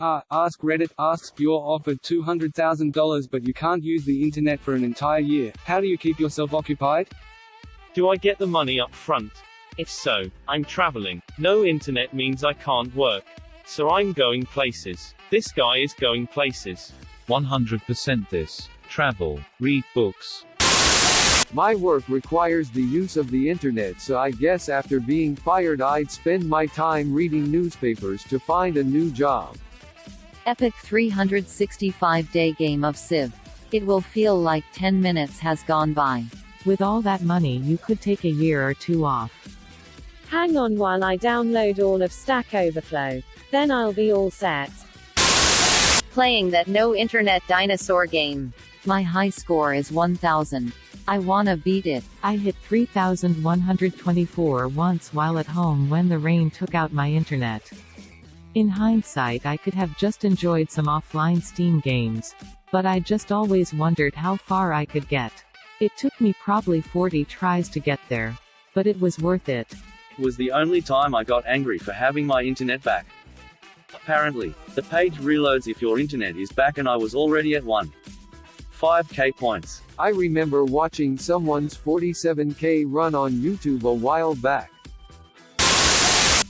Askreddit Asks, you're offered $200,000 but you can't use the internet for an entire year. How do you keep yourself occupied? Do I get the money up front? If so, I'm traveling. No internet means I can't work. So I'm going places. This guy is going places. 100% this. Travel. Read books. My work requires the use of the internet, so I guess after being fired I'd spend my time reading newspapers to find a new job. Epic 365-day game of Civ. It will feel like 10 minutes has gone by. With all that money you could take a year or two off. Hang on while I download all of Stack Overflow. Then I'll be all set. Playing that no internet dinosaur game. My high score is 1000. I wanna beat it. I hit 3124 once while at home when the rain took out my internet. In hindsight I could have just enjoyed some offline Steam games. But I just always wondered how far I could get. It took me probably 40 tries to get there. But it was worth it. It was the only time I got angry for having my internet back. Apparently, the page reloads if your internet is back and I was already at 1.5k points. I remember watching someone's 47k run on YouTube a while back.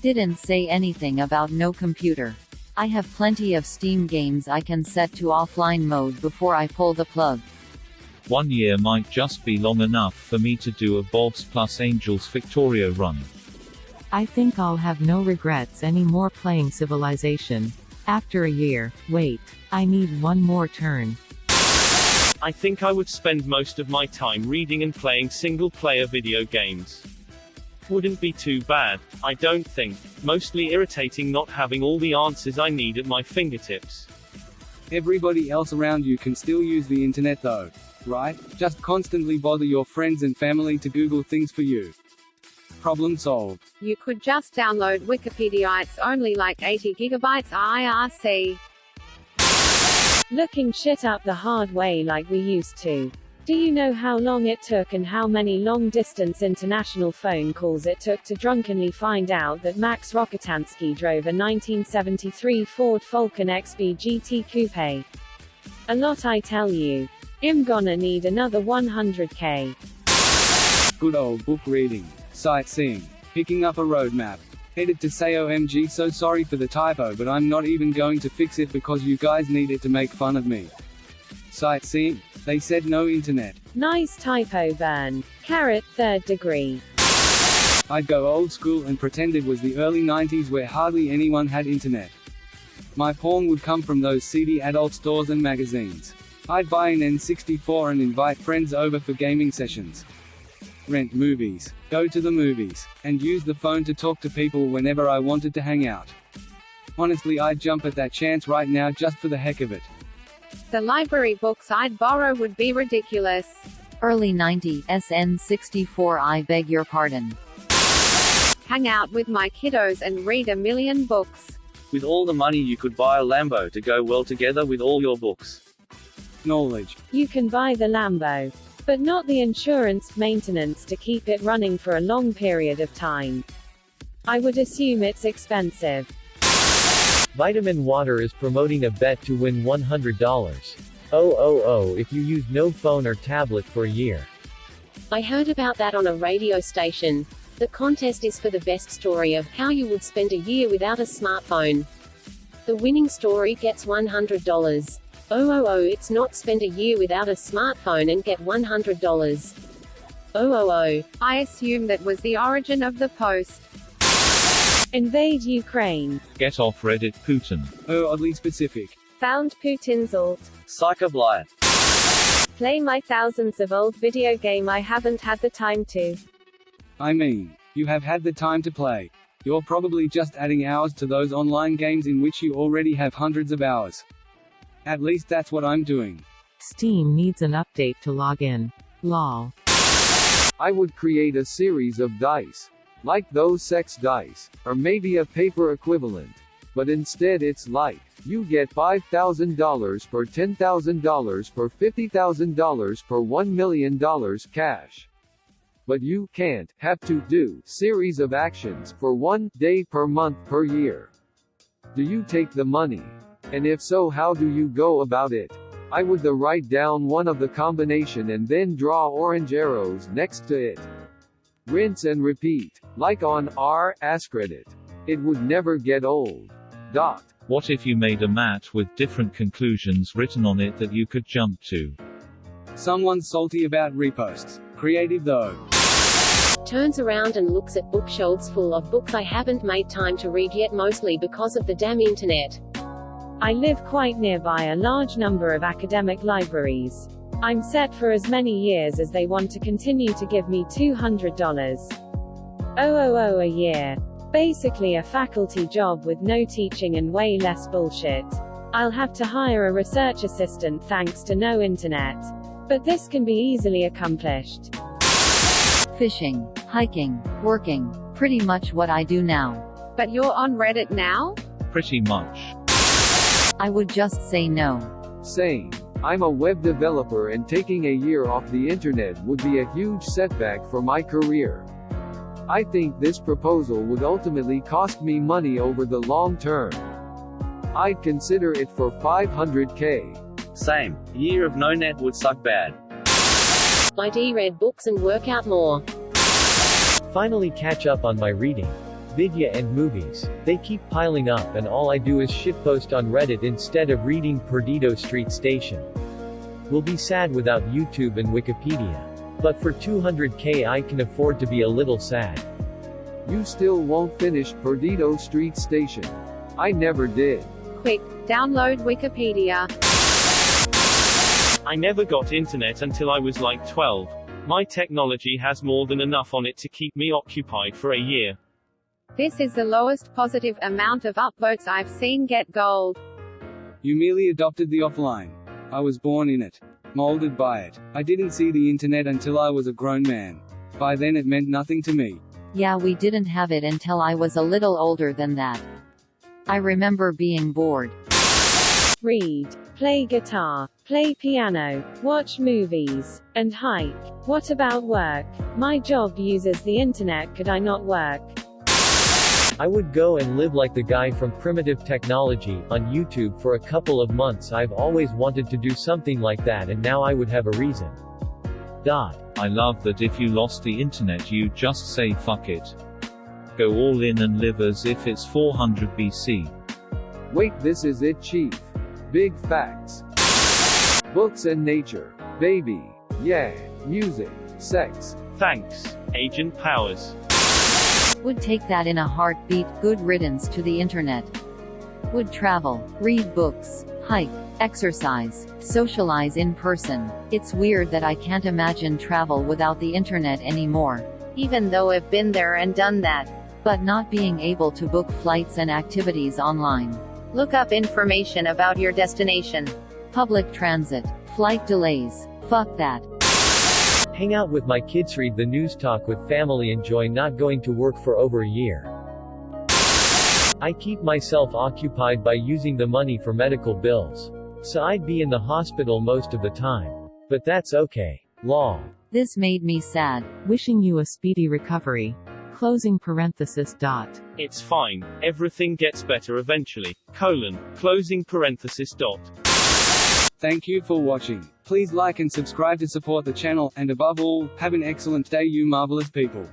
Didn't say anything about no computer. I have plenty of Steam games I can set to offline mode before I pull the plug. 1 year might just be long enough for me to do a Bob's plus Angels Victoria run. I think I'll have no regrets anymore playing Civilization. After a year. Wait. I need one more turn. I think I would spend most of my time reading and playing single-player video games. Wouldn't be too bad, I don't think. Mostly irritating not having all the answers I need at my fingertips. Everybody else around you can still use the internet though, right? Just constantly bother your friends and family to Google things for you. Problem solved. You could just download Wikipedia, it's only like 80 gigabytes IRC. Looking shit up the hard way like we used to. Do you know how long it took and how many long-distance international phone calls it took to drunkenly find out that Max Rokitansky drove a 1973 Ford Falcon XB GT Coupe? A lot, I tell you. I'm gonna need another 100k. Good old book reading. Sightseeing. Picking up a road map. Edit to say OMG, so sorry for the typo, but I'm not even going to fix it because you guys need it to make fun of me. Sightseeing. They said no internet. Nice typo burn. Carrot 3rd degree. I'd go old school and pretend it was the early 90s where hardly anyone had internet. My porn would come from those seedy adult stores and magazines. I'd buy an N64 and invite friends over for gaming sessions. Rent movies, go to the movies, and use the phone to talk to people whenever I wanted to hang out. Honestly, I'd jump at that chance right now just for the heck of it. The library books I'd borrow would be ridiculous. Early 90s SN64, I beg your pardon. Hang out with my kiddos and read a million books. With all the money you could buy a Lambo to go well together with all your books. Knowledge. You can buy the Lambo, but not the insurance maintenance to keep it running for a long period of time. I would assume it's expensive. Vitamin Water is promoting a bet to win $100. If you use no phone or tablet for a year. I heard about that on a radio station. The contest is for the best story of how you would spend a year without a smartphone. The winning story gets $100. It's not spend a year without a smartphone and get $100. I assume that was the origin of the post. Invade Ukraine. Get off Reddit, Putin. Oh, oddly specific. Found Putin's alt. Psychoblight. Play my thousands of old video game I haven't had the time to. I mean, you have had the time to play. You're probably just adding hours to those online games in which you already have hundreds of hours. At least that's what I'm doing. Steam needs an update to log in. Lol. I would create a series of dice. Like those sex dice. Or maybe a paper equivalent. But instead it's like, you get $5,000 per $10,000 per $50,000 per $1 million cash. But you can't, have to, do, series of actions, for 1 day per month per year. Do you take the money? And if so, how do you go about it? I would write down one of the combination and then draw orange arrows next to it. Rinse and repeat. Like on Askreddit. It would never get old. Dot. What if you made a mat with different conclusions written on it that you could jump to? Someone's salty about reposts. Creative though. Turns around and looks at bookshelves full of books I haven't made time to read yet, mostly because of the damn internet. I live quite nearby a large number of academic libraries. I'm set for as many years as they want to continue to give me $200. a year. Basically a faculty job with no teaching and way less bullshit. I'll have to hire a research assistant thanks to no internet. But this can be easily accomplished. Fishing, hiking, working, pretty much what I do now. But you're on Reddit now? Pretty much. I would just say no. Same. I'm a web developer and taking a year off the internet would be a huge setback for my career. I think this proposal would ultimately cost me money over the long term. I'd consider it for $500K. Same. A year of no net would suck bad. I'd read books and work out more. Finally catch up on my reading. Vidya and movies. They keep piling up and all I do is shitpost on Reddit instead of reading Perdido Street Station. We'll be sad without YouTube and Wikipedia. But for $200K I can afford to be a little sad. You still won't finish Perdido Street Station. I never did. Quick, download Wikipedia. I never got internet until I was like 12. My technology has more than enough on it to keep me occupied for a year. This is the lowest positive amount of upvotes I've seen get gold. You merely adopted the offline. I was born in it. Molded by it. I didn't see the internet until I was a grown man. By then it meant nothing to me. Yeah, we didn't have it until I was a little older than that. I remember being bored. Read, play guitar, play piano, watch movies, and hike. What about work? My job uses the internet, could I not work? I would go and live like the guy from Primitive Technology on YouTube for a couple of months. I've always wanted to do something like that and now I would have a reason. Dot. I love that if you lost the internet you just say fuck it. Go all in and live as if it's 400 BC. Wait, this is it, chief. Big facts. Books and nature. Baby. Yeah. Music. Sex. Thanks, Agent Powers. Would take that in a heartbeat. Good riddance to the internet. Would travel, read books, hike, exercise, socialize in person. It's weird that I can't imagine travel without the internet anymore. Even though I've been there and done that. But not being able to book flights and activities online. Look up information about your destination. Public transit, flight delays. Fuck that. Hang out with my kids, read the news, talk with family, enjoy not going to work for over a year. I keep myself occupied by using the money for medical bills. So I'd be in the hospital most of the time. But that's okay. Lol. This made me sad. Wishing you a speedy recovery. Closing parenthesis dot. It's fine. Everything gets better eventually. Closing parenthesis dot. Thank you for watching. Please like and subscribe to support the channel, and above all, have an excellent day, you marvelous people.